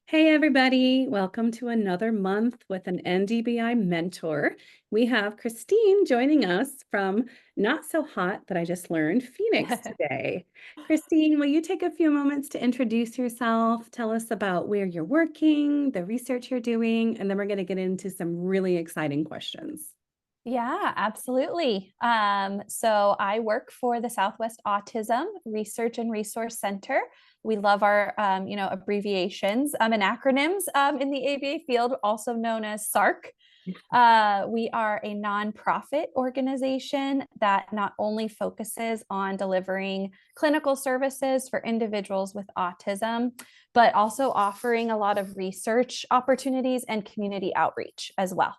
Hey, everybody. Welcome to another month with an NDBI mentor. We have Christine joining us from Not So Hot That I Just Learned, Phoenix today. Christine, will you take a few moments to introduce yourself? Tell us about where you're working, the research you're doing, and then we're going to get into some really exciting questions. Yeah, absolutely. So I work for the Southwest Autism Research and Resource Center. We love our, abbreviations and acronyms in the ABA field, also known as SARC. We are a nonprofit organization that not only focuses on delivering clinical services for individuals with autism, but also offering a lot of research opportunities and community outreach as well.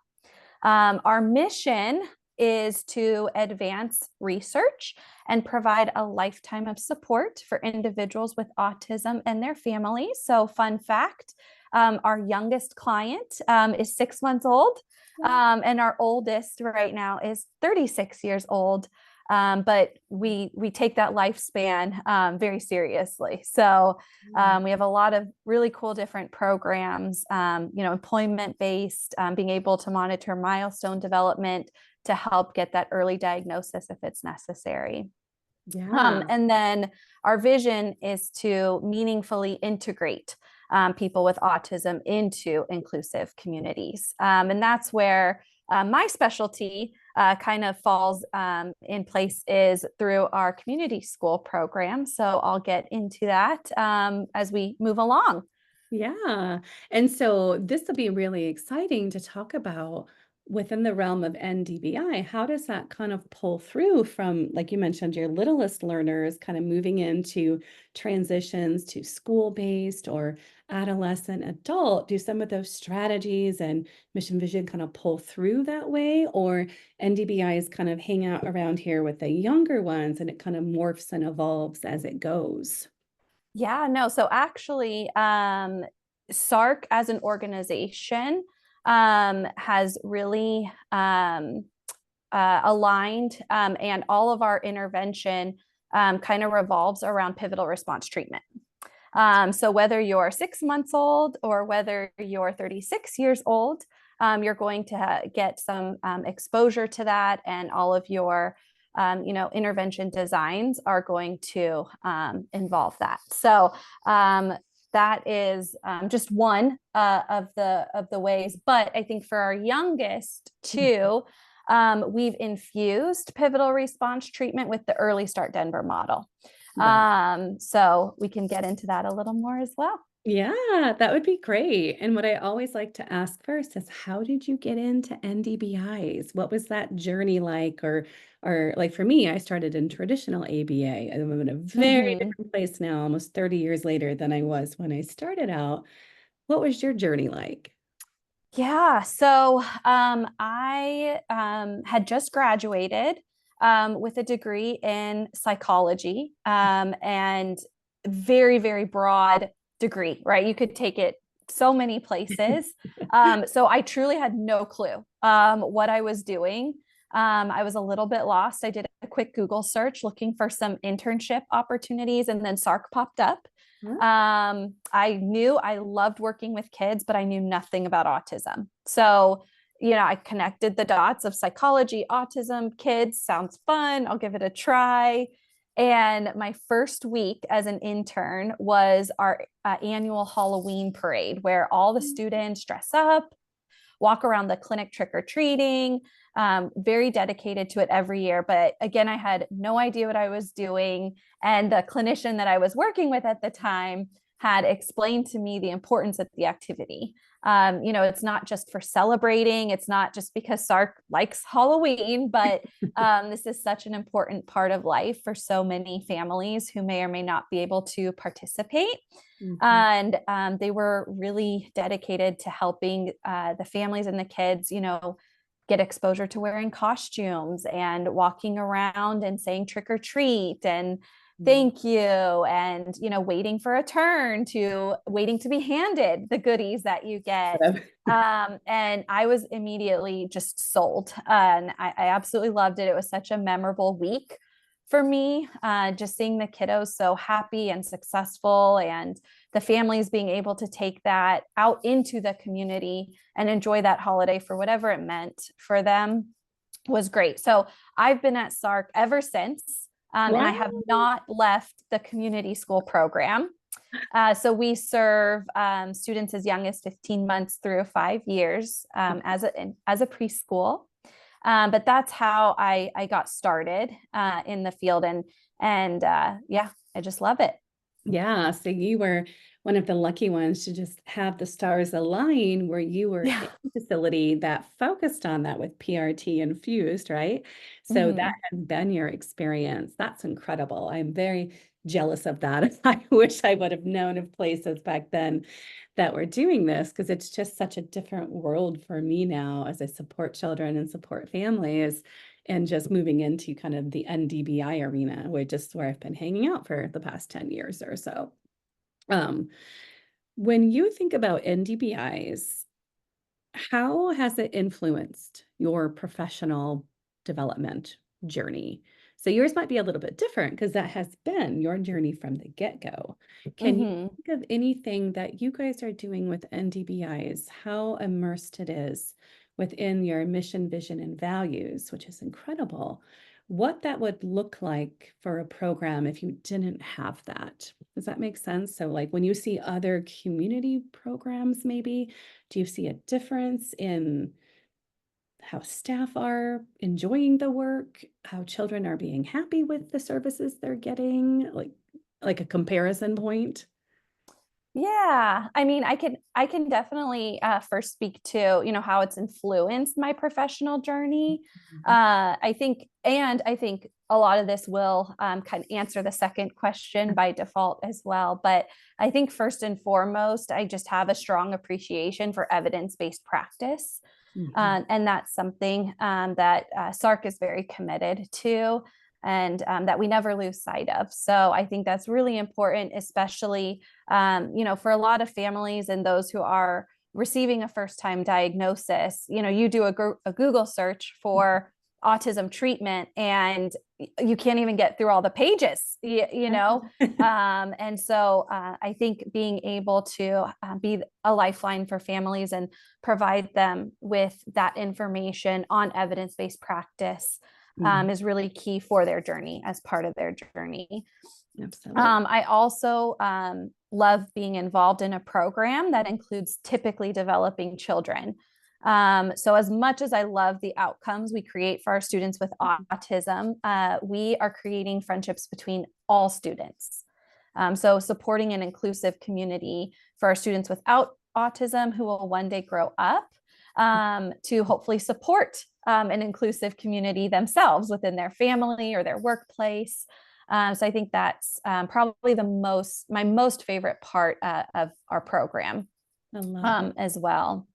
Our mission is to advance research and provide a lifetime of support for individuals with autism and their families. So, fun fact, our youngest client is 6 months old, and our oldest right now is 36 years old. But we take that lifespan very seriously. So we have a lot of really cool different programs, employment based, being able to monitor milestone development to help get that early diagnosis if it's necessary. Yeah. And then our vision is to meaningfully integrate people with autism into inclusive communities. And that's where my specialty kind of falls in place is through our community school program. So I'll get into that as we move along. Yeah. And so this will be really exciting to talk about within the realm of NDBI. How does that kind of pull through from, like you mentioned, your littlest learners kind of moving into transitions to school-based or adolescent adult? Do some of those strategies and mission vision kind of pull through that way? Or NDBIs kind of hang out around here with the younger ones and it kind of morphs and evolves as it goes? Yeah, no. So actually, SARC as an organization has really aligned, and all of our intervention kind of revolves around pivotal response treatment. So whether you're 6 months old or whether you're 36 years old, you're going to get some exposure to that, and all of your intervention designs are going to involve that. So that is just one of the ways. But I think for our youngest too, we've infused pivotal response treatment with the Early Start Denver model. Wow. So we can get into that a little more as well. Yeah, that would be great. And what I always like to ask first is how did you get into NDBIs? What was that journey like? Or like for me, I started in traditional ABA. I'm in a very Mm-hmm. different place now, almost 30 years later than I was when I started out. What was your journey like? Yeah. So I had just graduated with a degree in psychology, and very, very broad degree, right? You could take it so many places. So I truly had no clue what I was doing. I was a little bit lost. I did a quick Google search looking for some internship opportunities, and then SARC popped up. Huh? I knew I loved working with kids, but I knew nothing about autism. So, I connected the dots of psychology, autism, kids, sounds fun. I'll give it a try. And my first week as an intern was our annual Halloween parade, where all the students dress up, walk around the clinic trick or treating. Very dedicated to it every year. But again, I had no idea what I was doing. And the clinician that I was working with at the time had explained to me the importance of the activity. It's not just for celebrating, it's not just because SARC likes Halloween, but this is such an important part of life for so many families who may or may not be able to participate. Mhm. And they were really dedicated to helping the families and the kids, get exposure to wearing costumes and walking around and saying trick or treat and Mm. thank you, and waiting for a turn to waiting to be handed the goodies that you get. And I was immediately just sold, and I absolutely loved it. It was such a memorable week. for me, just seeing the kiddos so happy and successful, and the families being able to take that out into the community and enjoy that holiday for whatever it meant for them was great. So I've been at SARC ever since, and I Wow. have not left the community school program. So we serve students as young as 15 months through 5 years as a preschool. But that's how I got started in the field, and yeah, I just love it. Yeah, so you were one of the lucky ones to just have the stars align where you were Yeah. in a facility that focused on that with PRT infused, right? So that Mhm. has been your experience. That's incredible. I'm very jealous of that. I wish I would have known of places back then that were doing this because it's just such a different world for me now as I support children and support families and just moving into kind of the NDBI arena, which is where I've been hanging out for the past 10 years or so. Um, when you think about NDBIs, how has it influenced your professional development journey? So yours might be a little bit different because that has been your journey from the get-go. Can you Mhm. think of anything that you guys are doing with NDBIs, how immersed it is within your mission, vision, and values, which is incredible, what that would look like for a program if you didn't have that? Does that make sense? So like when you see other community programs, maybe, do you see a difference in how staff are enjoying the work, how children are being happy with the services they're getting, like a comparison point? Yeah, I mean, I can definitely first speak to how it's influenced my professional journey. Mhm. I think a lot of this will kind of answer the second question by default as well. But I think first and foremost, I just have a strong appreciation for evidence-based practice. Mhm. And that's something that SARC is very committed to, and that we never lose sight of. So I think that's really important, especially for a lot of families and those who are receiving a first-time diagnosis. You do a Google search for autism treatment, and you can't even get through all the pages. And so I think being able to be a lifeline for families and provide them with that information on evidence-based practice Mhm. is really key for their journey as part of their journey. Absolutely. I also love being involved in a program that includes typically developing children. So, as much as I love the outcomes we create for our students with autism, we are creating friendships between all students. So, supporting an inclusive community for our students without autism who will one day grow up to hopefully support an inclusive community themselves within their family or their workplace. So I think that's probably my most favorite part of our program I love it. as well.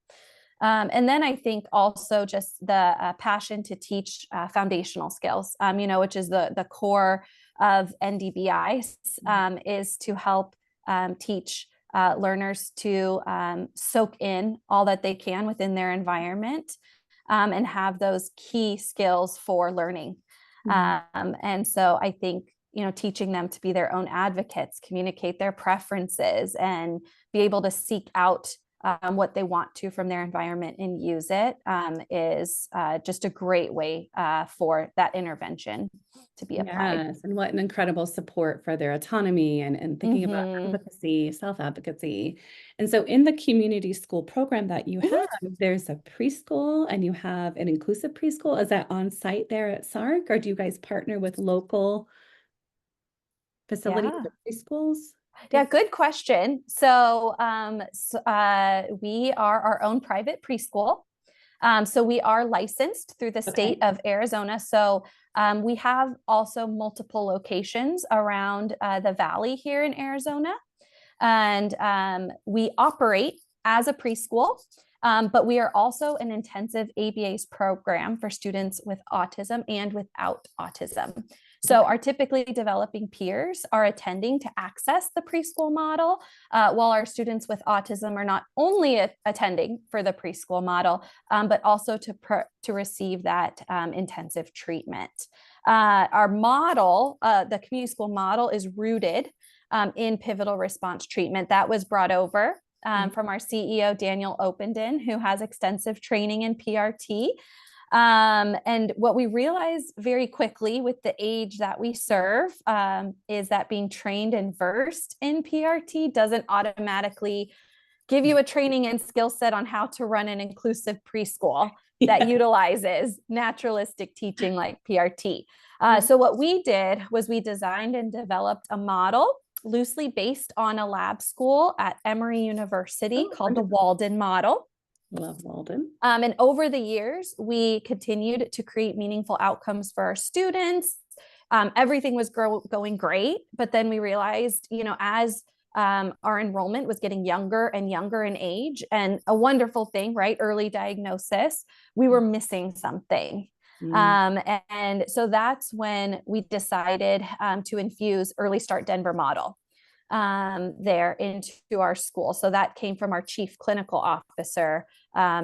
And then I think also just the passion to teach foundational skills, which is the core of NDBI, is to help teach learners to soak in all that they can within their environment, and have those key skills for learning. Mhm. And so I think, teaching them to be their own advocates, communicate their preferences, and be able to seek out what they want to from their environment and use it is just a great way for that intervention to be applied. Yes, and what an incredible support for their autonomy and thinking about Hmm. advocacy, self-advocacy. And so in the community school program that you have, Hmm. there's a preschool and you have an inclusive preschool. Is that on site there at SARC, or do you guys partner with local facilities Yeah. or preschools? Yeah, Yeah. good question. We are our own private preschool. So we are licensed through the state Okay. of Arizona. So we have also multiple locations around the valley here in Arizona. And we operate as a preschool, but we are also an intensive ABA's program for students with autism and without autism. So, Okay. our typically developing peers are attending to access the preschool model, while our students with autism are not only attending for the preschool model, but also to receive that intensive treatment. Our model, the community school model, is rooted in pivotal response treatment. That was brought over from our CEO, Daniel Openden, who has extensive training in PRT. And what we realized very quickly with the age that we serve is that being trained and versed in PRT doesn't automatically give you a training and skill set on how to run an inclusive preschool that Yeah. utilizes naturalistic teaching like PRT. Yeah. So what we did was we designed and developed a model loosely based on a lab school at Emory University Oh, called the wonderful. Walden model. Love Walden. And over the years, we continued to create meaningful outcomes for our students. Everything was going great, but then we realized, as our enrollment was getting younger and younger in age, and a wonderful thing, right? Early diagnosis, we were missing something. Mm. And so that's when we decided to infuse Early Start Denver model there into our school. So that came from our chief clinical officer,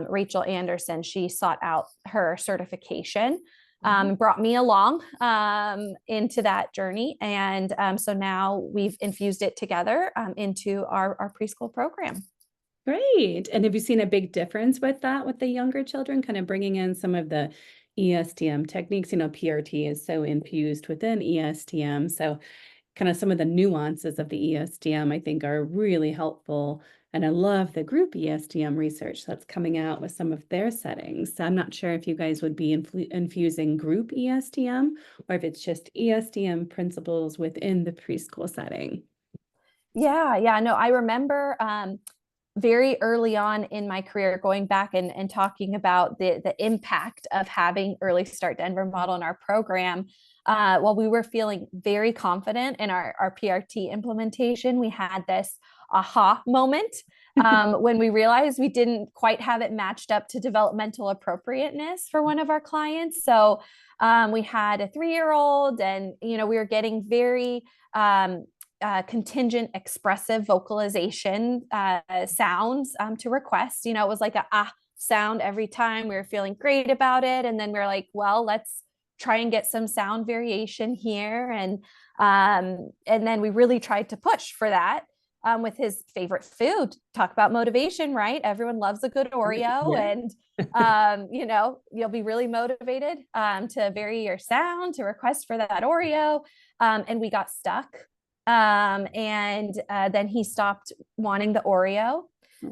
Rachel Anderson. She sought out her certification, brought me along into that journey. And so now we've infused it together into our preschool program. Great. And have you seen a big difference with that with the younger children, kind of bringing in some of the ESTM techniques? PRT is so infused within ESTM. So kind of some of the nuances of the ESDM, I think, are really helpful. And I love the group ESDM research that's coming out with some of their settings. So I'm not sure if you guys would be infusing group ESDM or if it's just ESDM principles within the preschool setting. Yeah. No, I remember very early on in my career going back and talking about the impact of having Early Start Denver model in our program. While we were feeling very confident in our PRT implementation, we had this aha moment when we realized we didn't quite have it matched up to developmental appropriateness for one of our clients. So we had a 3-year-old, and we were getting very contingent expressive vocalization sounds to request. It was like a ah sound every time. We were feeling great about it, and then we were like, well, let's try and get some sound variation here, and then we really tried to push for that with his favorite food. Talk about motivation, right? Everyone loves a good Oreo, Yeah. and you'll be really motivated to vary your sound, to request for that Oreo, and we got stuck. And then he stopped wanting the Oreo.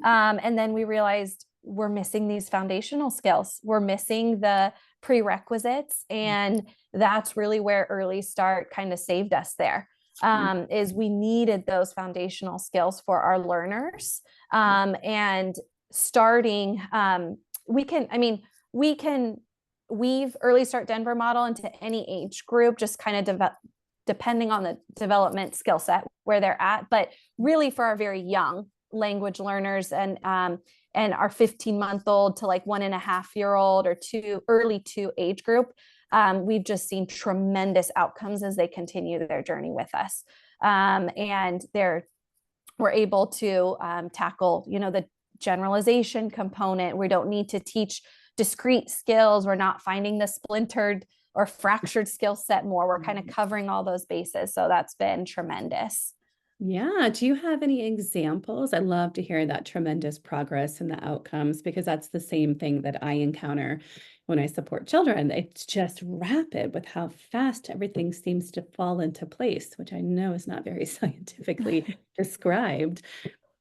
And then we realized we're missing these foundational skills. We're missing the prerequisites. And that's really where Early Start kind of saved us there. Is we needed those foundational skills for our learners. And starting, we can weave Early Start Denver model into any age group, just kind of depending on the development skill set where they're at. But really for our very young language learners and our 15-month-old to like 1.5-year-old or early 2 age group, we've just seen tremendous outcomes as they continue their journey with us. And we're able to tackle, the generalization component. We don't need to teach discrete skills. We're not finding the splintered or fractured skill set more. We're kind of covering all those bases. So that's been tremendous. Yeah. Do you have any examples? I love to hear that tremendous progress and the outcomes because that's the same thing that I encounter when I support children. It's just rapid with how fast everything seems to fall into place, which I know is not very scientifically described.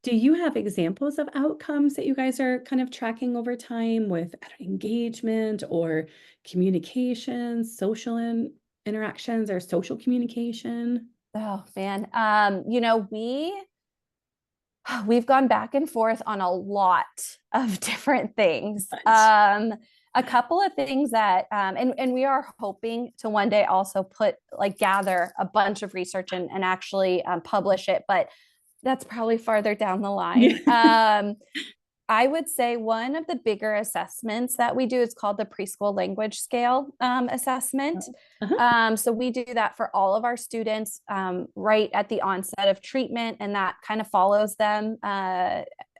Do you have examples of outcomes that you guys are kind of tracking over time with engagement or communication, interactions or social communication? Oh man. We've gone back and forth on a lot of different things. Much. A couple of things that and we are hoping to one day also gather a bunch of research and actually publish it, but that's probably farther down the line. Yeah. I would say one of the bigger assessments that we do is called the preschool language scale assessment. Uh-huh. So we do that for all of our students right at the onset of treatment, and that kind of follows them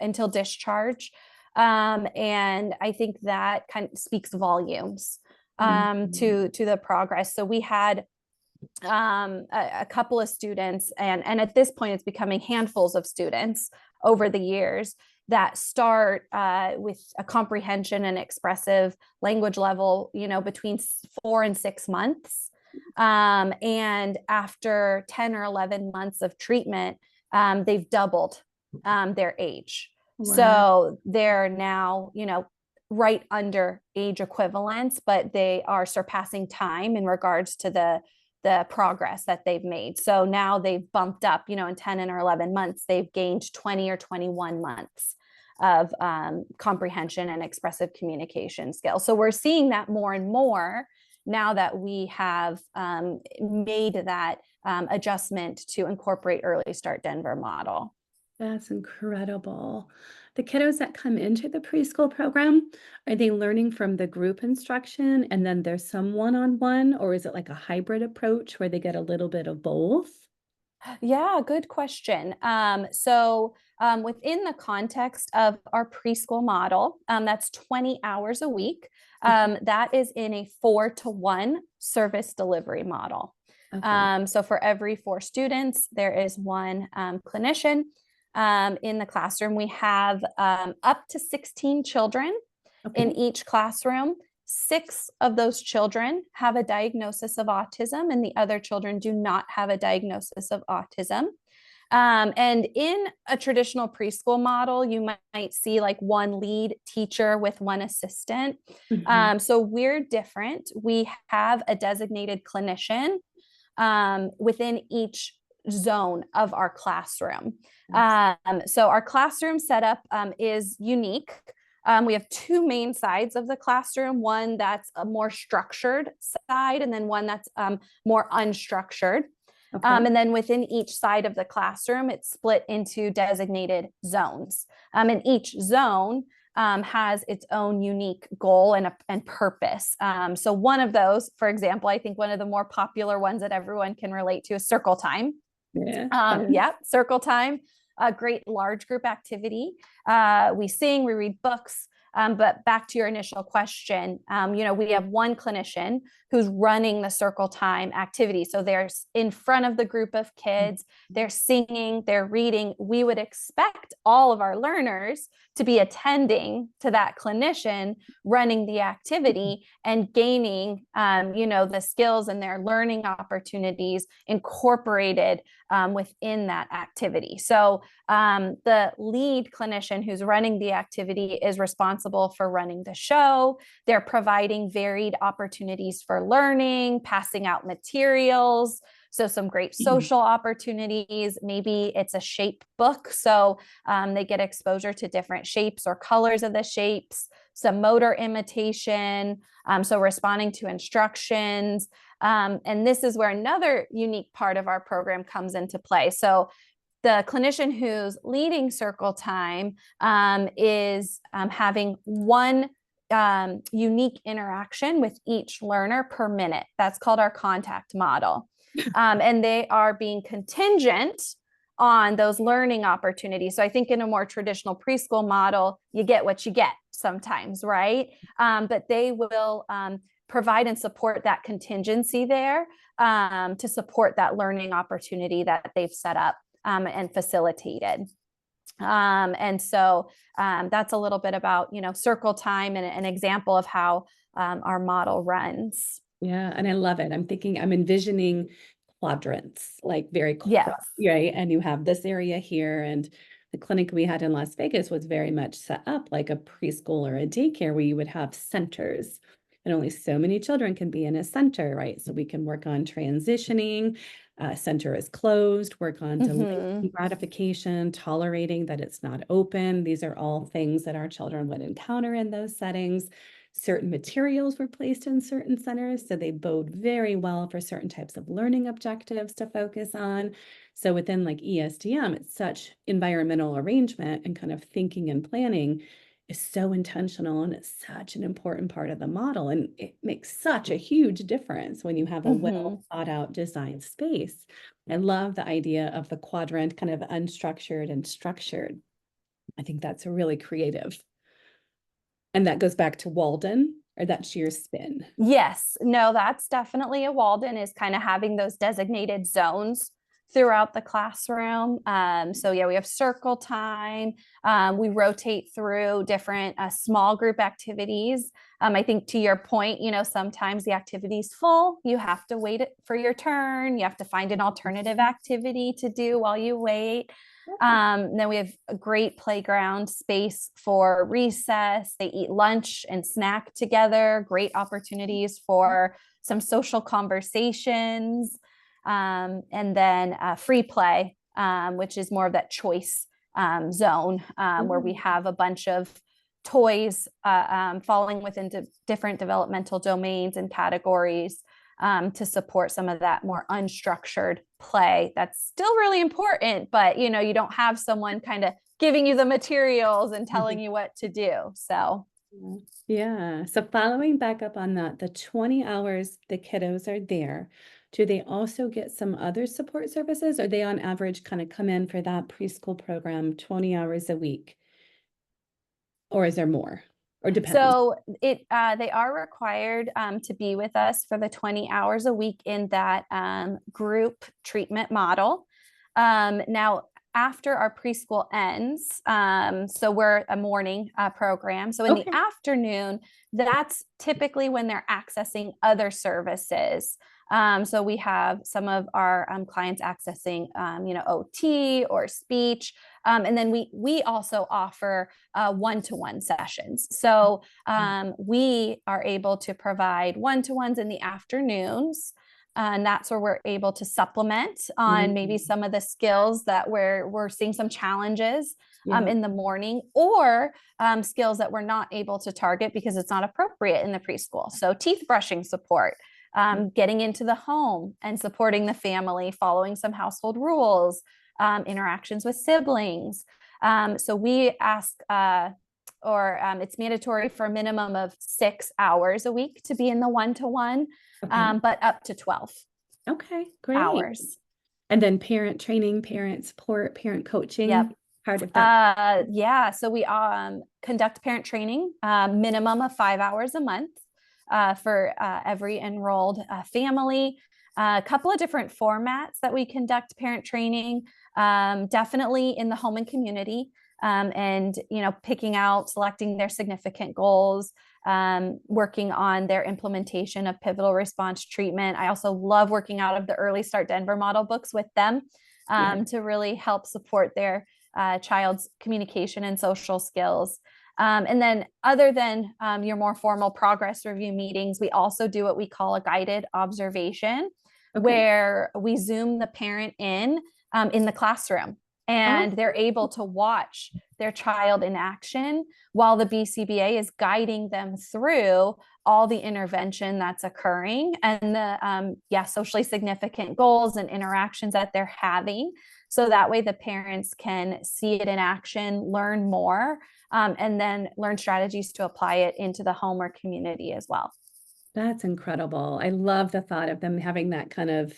until discharge. And I think that kind of speaks volumes Mhm. to the progress. So we had a couple of students, and at this point, it's becoming handfuls of students over the years that start with a comprehension and expressive language level, between 4 and 6 months. And after 10 or 11 months of treatment, they've doubled their age. Wow. So they're now, right under age equivalence, but they are surpassing time in regards to the progress that they've made. So now they've bumped up, in 10 and or 11 months, they've gained 20 or 21 months of comprehension and expressive communication skills. So we're seeing that more and more now that we have made that adjustment to incorporate Early Start Denver model. That's incredible. The kiddos that come into the preschool program, are they learning from the group instruction and then there's some one-on-one, or is it like a hybrid approach where they get a little bit of both? Yeah, good question. Within the context of our preschool model, that's 20 hours a week. Okay. That is in a 4-to-1 service delivery model. Okay. So for every 4 students, there is one clinician. In the classroom, we have up to 16 children in Okay. each classroom. 6 of those children have a diagnosis of autism, and the other children do not have a diagnosis of autism. And in a traditional preschool model, you might see like one lead teacher with one assistant. Mhm. So we're different. We have a designated clinician within each zone of our classroom. Yes. So our classroom setup is unique. We have 2 main sides of the classroom, one that's a more structured side, and then one that's more unstructured. Okay. And then within each side of the classroom, it's split into designated zones. And each zone has its own unique goal and purpose. So one of those, for example, I think one of the more popular ones that everyone can relate to is circle time. Yeah. Yeah, circle time, a great large group activity. We sing, we read books. But back to your initial question, we have one clinician who's running the circle time activity. So they're in front of the group of kids, they're singing, they're reading. We would expect all of our learners to be attending to that clinician running the activity and gaining, the skills and their learning opportunities incorporated within that activity. So the lead clinician who's running the activity is responsible for running the show. They're providing varied opportunities for learning, passing out materials. So some great social opportunities. Maybe it's a shape book. So they get exposure to different shapes or colors of the shapes, some motor imitation. So responding to instructions. And this is where another unique part of our program comes into play. So the clinician who's leading circle time is having one unique interaction with each learner per minute. That's called our contact model. And they are being contingent on those learning opportunities. So I think in a more traditional preschool model, you get what you get sometimes, right? But they will provide and support that contingency there to support that learning opportunity that they've set up and facilitated. And so that's a little bit about, circle time and an example of how our model runs. Yeah, and I love it. I'm envisioning quadrants, like very Yes. right? And you have this area here, and the clinic we had in Las Vegas was very much set up like a preschool or a daycare where you would have centers. And only so many children can be in a center, right? So we can work on transitioning. Center is closed, work on delaying Mm-hmm. gratification, tolerating that it's not open. These are all things that our children would encounter in those settings. Certain materials were placed in certain centers, so they bode very well for certain types of learning objectives to focus on. So within like ESDM, it's such environmental arrangement and kind of thinking and planning is so intentional, and it's such an important part of the model. And it makes such a huge difference when you have a Mm-hmm. well thought out design space. I love the idea of the quadrant, kind of unstructured and structured. I think that's really creative. And that goes back to Walden. or that's your spin? Yes, no, that's definitely a Walden is kind of having those designated zones throughout the classroom. So yeah, we have circle time. We rotate through different small group activities. I think to your point, sometimes the activity's full. You have to wait for your turn. You have to find an alternative activity to do while you wait. Then we have a great playground space for recess. They eat lunch and snack together. Great opportunities for some social conversations. And then free play, which is more of that choice zone where we Oh, have a bunch of toys falling within different developmental domains and categories to support some of that more unstructured play. That's still really important, but you don't have someone kind of giving you the materials and telling you what to do. So yeah. So following back up on that, the 20 hours the kiddos are there, do they also get some other support services? Or they on average kind of come in for that preschool program 20 hours a week? Or is there more? Or depends? So they are required to be with us for the 20 hours a week in that group treatment model. Now, after our preschool ends, so we're a morning program. So in the Okay. afternoon, that's typically when they're accessing other services. So we have some of our clients accessing, OT or speech. And then we also offer one-to-one sessions. So we are able to provide one-to-ones in the afternoons. And that's where we're able to supplement on maybe Mhm. some of the skills that we're seeing some challenges Yeah. in the morning, or skills that we're not able to target because it's not appropriate in the preschool. So teeth brushing support, getting into the home and supporting the family, following some household rules, interactions with siblings. So we ask, or it's mandatory for a minimum of 6 hours a week to be in the one-to-one, Okay. but up to 12 Okay, great. hours. And then parent training, parent support, parent Yep. coaching, part of that. Yeah. So we conduct parent training, minimum of 5 hours a month for every enrolled family. A couple of different formats that we conduct parent training, definitely in the home and community, and picking out, selecting their significant goals, working on their implementation of pivotal response treatment. I also love working out of the Early Start Denver model books with them Yeah. to really help support their child's communication and social skills. And then, other than your more formal progress review meetings, we also do what we call a guided observation, Okay. where we Zoom the parent in the classroom, Oh, and they're able to watch their child in action while the BCBA is guiding them through all the intervention that's occurring and the socially significant goals and interactions that they're having. So that way the parents can see it in action, learn more, and then learn strategies to apply it into the home or community as well. that's incredible. I love the thought of them having that kind of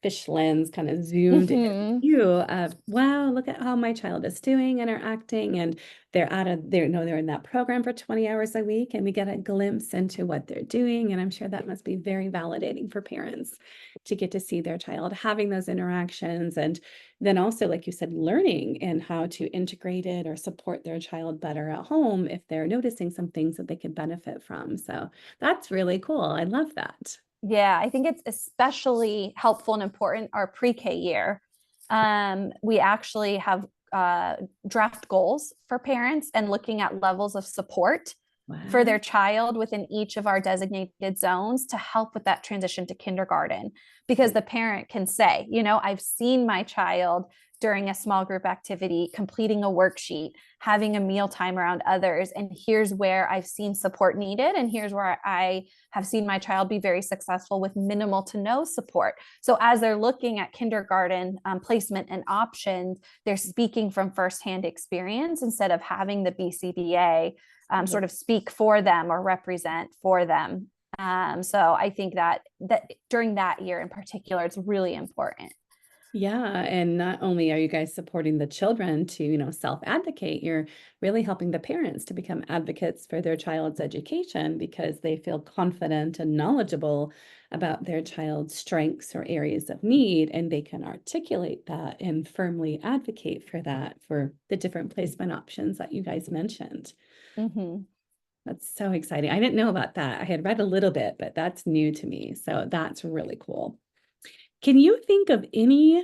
fish lens kind of zoomed in Mm-hmm. view of, wow, look at how my child is doing, interacting, and they're in that program for 20 hours a week, and we get a glimpse into what they're doing. And I'm sure that must be very validating for parents to get to see their child having those interactions. And then also, like you said, learning and how to integrate it or support their child better at home if they're noticing some things that they could benefit from. So that's really cool. I love that. Yeah, I think it's especially helpful and important our pre-K year. We actually have draft goals for parents and looking at levels of support for Wow. their child within each of our designated zones to help with that transition to kindergarten. Because the parent can say, I've seen my child during a small group activity, completing a worksheet, having a mealtime around others. And here's where I've seen support needed. And here's where I have seen my child be very successful with minimal to no support. So as they're looking at kindergarten placement and options, they're speaking from firsthand experience instead of having the BCBA sort of speak for them or represent for them. So I think that during that year in particular, it's really important. Yeah, and not only are you guys supporting the children to, self-advocate, you're really helping the parents to become advocates for their child's education because they feel confident and knowledgeable about their child's strengths or areas of need, and they can articulate that and firmly advocate for that for the different placement options that you guys mentioned. Mhm. That's so exciting. I didn't know about that. I had read a little bit, but that's new to me. So that's really cool. Can you think of any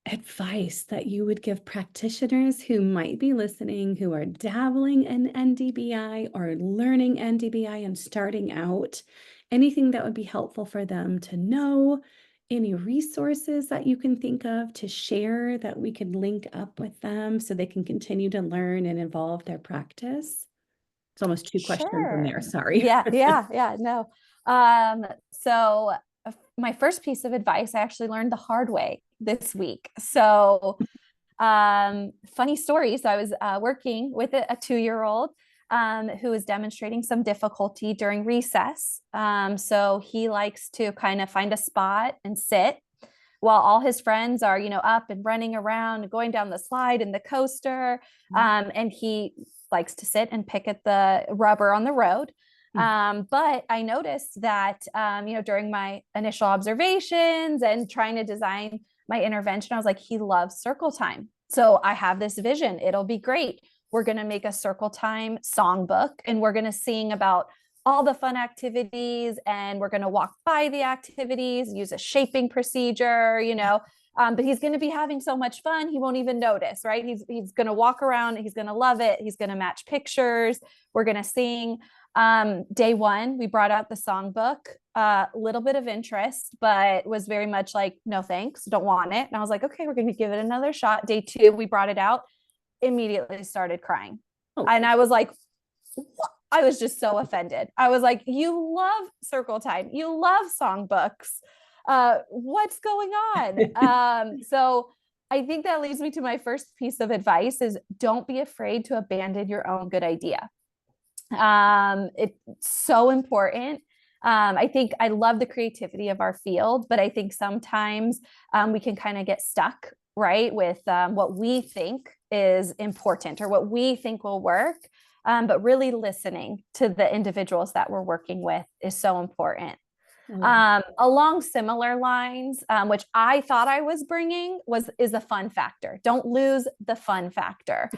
advice that you would give practitioners who might be listening, who are dabbling in NDBI or learning NDBI and starting out? Anything that would be helpful for them to know? Any resources that you can think of to share that we could link up with them so they can continue to learn and evolve their practice? It's almost two questions in Sure. there. Sorry. Yeah, yeah, no. So my first piece of advice I actually learned the hard way this week. So funny story. So I was working with a 2-year-old who was demonstrating some difficulty during recess. So he likes to kind of find a spot and sit while all his friends are, up and running around, going down the slide and the coaster. And he likes to sit and pick at the rubber on the road. But I noticed that, during my initial observations and trying to design my intervention, I was like, he loves circle time. So I have this vision. It'll be great. We're going to make a circle time songbook and we're going to sing about all the fun activities and we're going to walk by the activities, use a shaping procedure, but he's going to be having so much fun, he won't even notice, right? He's going to walk around, he's going to love it, he's going to match pictures, we're going to sing. Day one, we brought out the songbook, a little bit of interest, but was very much like, no thanks, don't want it. And I was like, okay, we're going to give it another shot. Day two, we brought it out, immediately started crying. Oh, And I was like, what? I was just so offended. I was like, you love circle time, you love songbooks. What's going on? So I think that leads me to my first piece of advice is don't be afraid to abandon your own good idea. It's so important. I think I love the creativity of our field, but I think sometimes we can kind of get stuck, right, with what we think is important or what we think will work. But really listening to the individuals that we're working with is so important. I love Along similar lines, which I thought I was bringing, is a fun factor. Don't lose the fun factor.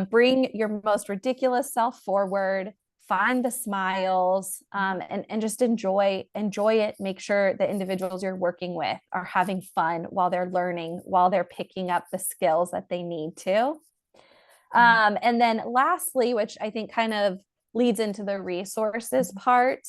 Bring your most ridiculous self forward. Find the smiles, and just enjoy it. Make sure the individuals you're working with are having fun while they're learning, while they're picking up the skills that they need to. And then lastly, which I think kind of leads into the resources part,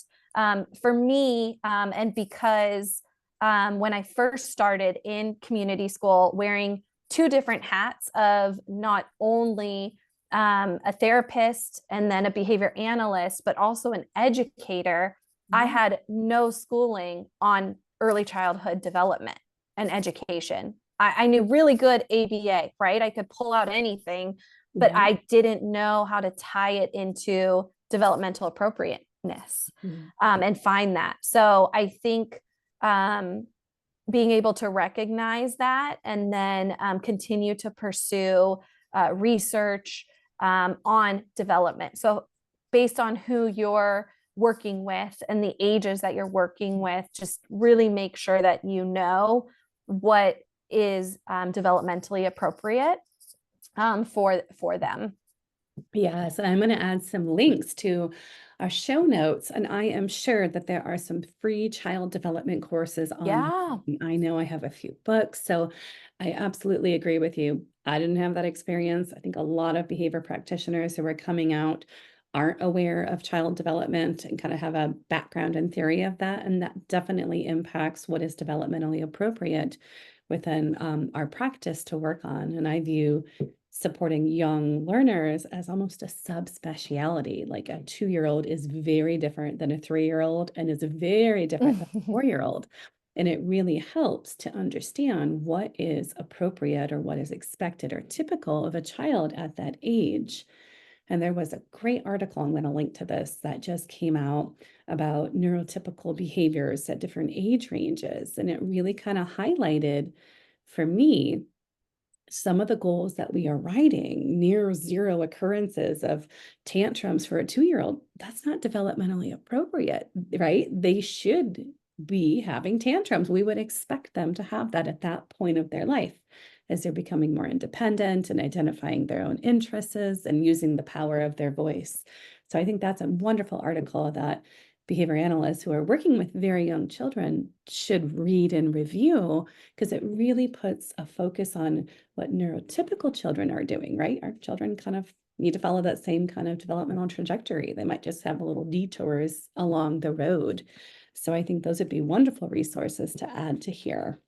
for me, and because when I first started in community school, wearing two different hats of not only a therapist and then a behavior analyst, but also an educator, I it. had no schooling on early childhood development and education. I knew really good ABA, right? I could pull out anything, but Yeah. I didn't know how to tie it into developmental appropriateness, Mhm. and find that. So I think being able to recognize that and then continue to pursue research on development. So based on who you're working with and the ages that you're working with, just really make sure that you know what is developmentally appropriate for them. Yes, and I'm going to add some links to our show notes, and I am sure that there are some free child development courses on. Yeah. I know I have a few books, so I absolutely agree with you. I didn't have that experience. I think a lot of behavior practitioners who are coming out aren't aware of child development and kind of have a background and theory of that, and that definitely impacts what is developmentally appropriate within our practice to work on. And I view supporting young learners as almost a subspecialty. Like a 2-year-old is very different than a 3-year-old and is very different than a 4-year-old. And it really helps to understand what is appropriate or what is expected or typical of a child at that age. And there was a great article, I'm going to link to this, that just came out about neurotypical behaviors at different age ranges. And it really kind of highlighted for me some of the goals that we are writing, near zero occurrences of tantrums for a 2-year-old, that's not developmentally appropriate, right? They should be having tantrums. We would expect them to have that at that point of their life as they're becoming more independent and identifying their own interests and using the power of their voice. So I think that's a wonderful article that behavior analysts who are working with very young children should read and review, because it really puts a focus on what neurotypical children are doing, right? Our children kind of need to follow that same kind of developmental trajectory. They might just have little detours along the road. So I think those would be wonderful resources to add to here.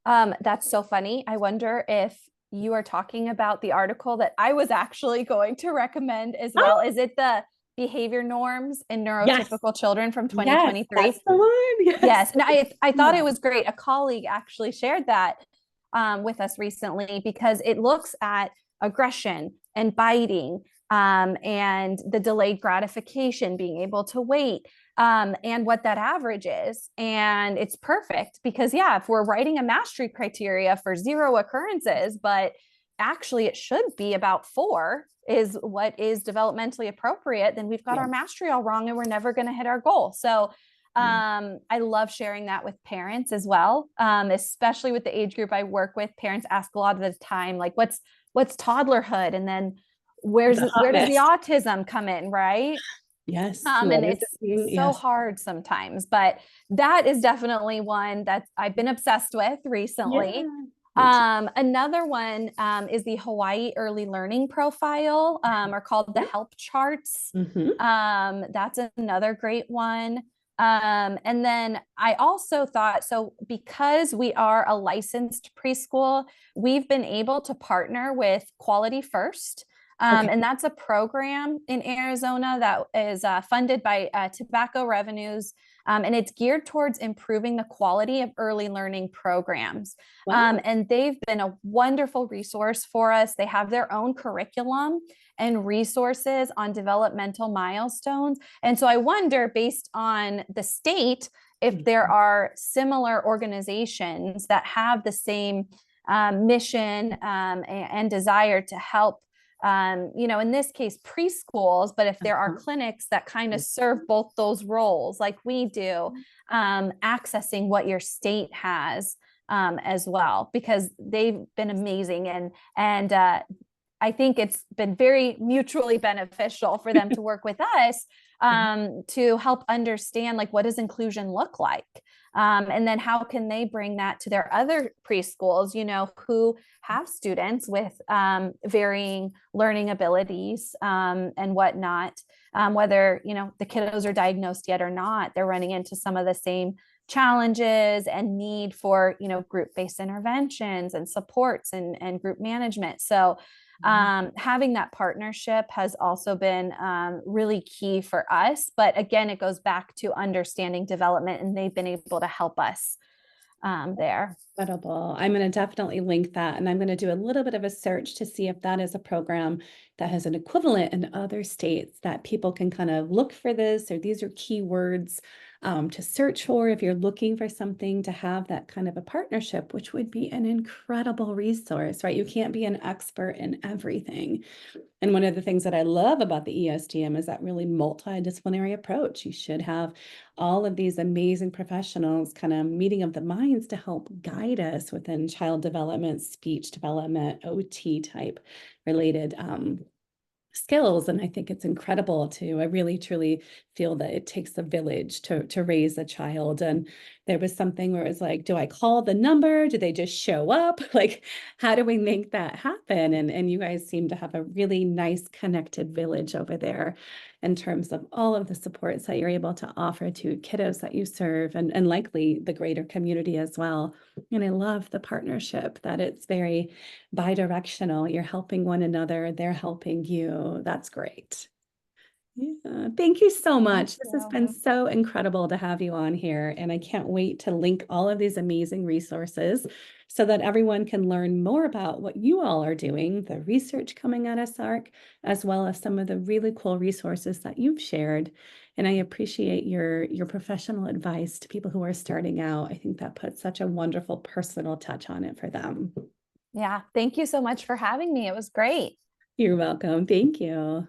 That's so funny. I wonder if you are talking about the article that I was actually going to recommend as well. Oh, Is it the behavior norms in yes. neurotypical children from Yes, that's 2023? the one. Yes. Yes, and I thought it Yeah. was great. A colleague actually shared that with us recently because it looks at aggression and biting, and the delayed gratification, being able to wait, and what that average is. And it's perfect because, yeah, if we're writing a mastery criteria for zero occurrences, but actually it should be about 4 is what is developmentally appropriate, then we've got Yeah. our mastery all wrong and we're never going to hit our goal. So Yeah. I love sharing that with parents as well, especially with the age group I work with. Parents ask a lot of the time, like, what's toddlerhood, and then The hot where does the mess. autism come in, right? Yes. What And is it it's being? so Yes. hard sometimes, but that is definitely one that I've been obsessed with recently. Yeah. Me too. Another one is the Hawaii Early Learning Profile, or called the Yeah. Help Charts. Hmm. That's another great one. And then I also thought, so because we are a licensed preschool, we've been able to partner with Quality First. Okay. And that's a program in Arizona that is funded by tobacco revenues. And it's geared towards improving the quality of early learning programs. Wow. And they've been a wonderful resource for us. They have their own curriculum and resources on developmental milestones. And so I wonder, based on the state, if there Mhm. are similar organizations that have the same mission, and desire to help, in this case, preschools, but if there are Uh-huh. clinics that kind of serve both those roles, like we do, accessing what your state has, as well, because they've been amazing, and I think it's been very mutually beneficial for them to work with us, Yeah. to help understand, like, what does inclusion look like, and then how can they bring that to their other preschools, who have students with varying learning abilities, and whatnot, whether the kiddos are diagnosed yet or not, they're running into some of the same challenges and need for group-based interventions and supports and group management. So Mhm. having that partnership has also been really key for us. But again, it goes back to understanding development, and they've been able to help us there. Incredible. I'm going to definitely link that. And I'm going to do a little bit of a search to see if that is a program that has an equivalent in other states that people can kind of look for this, or these are keywords to search for if you're looking for something to have that kind of a partnership, which would be an incredible resource, right? You can't be an expert in everything. And one of the things that I love about the ESDM is that really multidisciplinary approach. You should have all of these amazing professionals kind of meeting of the minds to help guide us within child development, speech development, OT type related skills. And I think it's incredible I really truly feel that it takes a village to raise a child. And there was something where it was like, do I call the number? Do they just show up? Like, how do we make that happen? And you guys seem to have a really nice connected village over there in terms of all of the supports that you're able to offer to kiddos that you serve, and likely the greater community as well. And I love the partnership, that it's very bi-directional. You're helping one another, they're helping you. That's great. Yeah, thank you so Thank much. This has you. been so incredible to have you on here, and I can't wait to link all of these amazing resources so that everyone can learn more about what you all are doing, the research coming out of SARC, as well as some of the really cool resources that you've shared. And I appreciate your professional advice to people who are starting out. I think that puts such a wonderful personal touch on it for them. Yeah, thank you so much for having me. It was great. You're welcome. Thank you.